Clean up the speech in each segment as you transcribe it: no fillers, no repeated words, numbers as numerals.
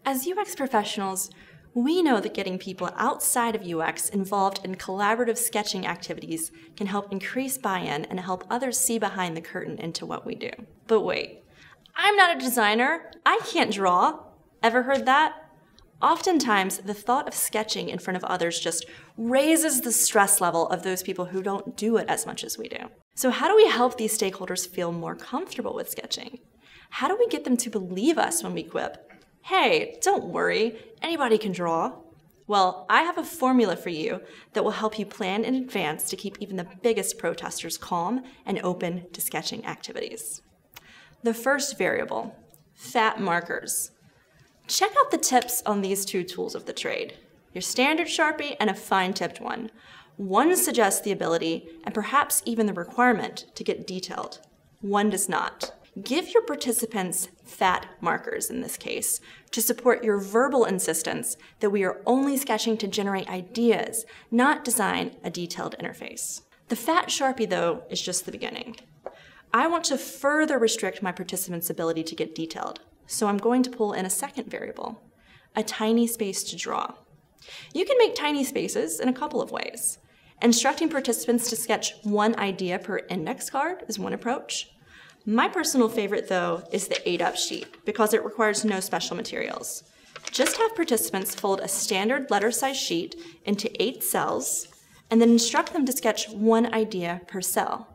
As UX professionals, we know that getting people outside of UX involved in collaborative sketching activities can help increase buy-in and help others see behind the curtain into what we do. But wait, I'm not a designer. I can't draw. Ever heard that? Oftentimes, the thought of sketching in front of others just raises the stress level of those people who don't do it as much as we do. So how do we help these stakeholders feel more comfortable with sketching? How do we get them to believe us when we quip, "Hey, don't worry, anybody can draw"? Well, I have a formula for you that will help you plan in advance to keep even the biggest protesters calm and open to sketching activities. The first variable, fat markers. Check out the tips on these two tools of the trade, your standard Sharpie and a fine-tipped one. One suggests the ability and perhaps even the requirement to get detailed. One does not. Give your participants fat markers in this case to support your verbal insistence that we are only sketching to generate ideas, not design a detailed interface. The fat Sharpie, though, is just the beginning. I want to further restrict my participants' ability to get detailed, so I'm going to pull in a second variable, a tiny space to draw. You can make tiny spaces in a couple of ways. Instructing participants to sketch one idea per index card is one approach. My personal favorite, though, is the 8-up sheet because it requires no special materials. Just have participants fold a standard letter-size sheet into 8 cells and then instruct them to sketch one idea per cell.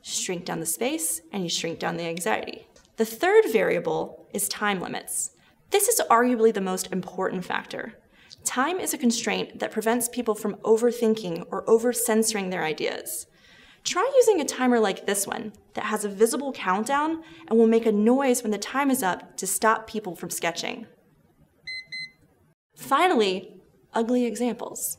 Shrink down the space and you shrink down the anxiety. The third variable is time limits. This is arguably the most important factor. Time is a constraint that prevents people from overthinking or over-censoring their ideas. Try using a timer like this one that has a visible countdown and will make a noise when the time is up to stop people from sketching. Finally, ugly examples.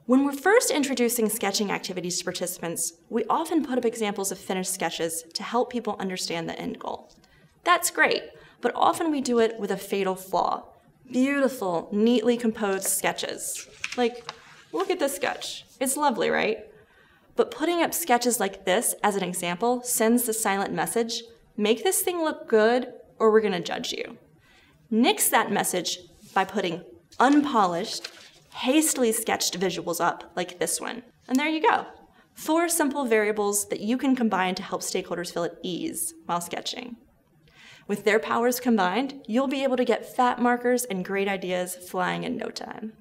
When we're first introducing sketching activities to participants, we often put up examples of finished sketches to help people understand the end goal. That's great, but often we do it with a fatal flaw. Beautiful, neatly composed sketches. Like, look at this sketch. It's lovely, right? But putting up sketches like this as an example sends the silent message, make this thing look good or we're gonna judge you. Nix that message by putting unpolished, hastily sketched visuals up like this one. And there you go. 4 simple variables that you can combine to help stakeholders feel at ease while sketching. With their powers combined, you'll be able to get fat markers and great ideas flying in no time.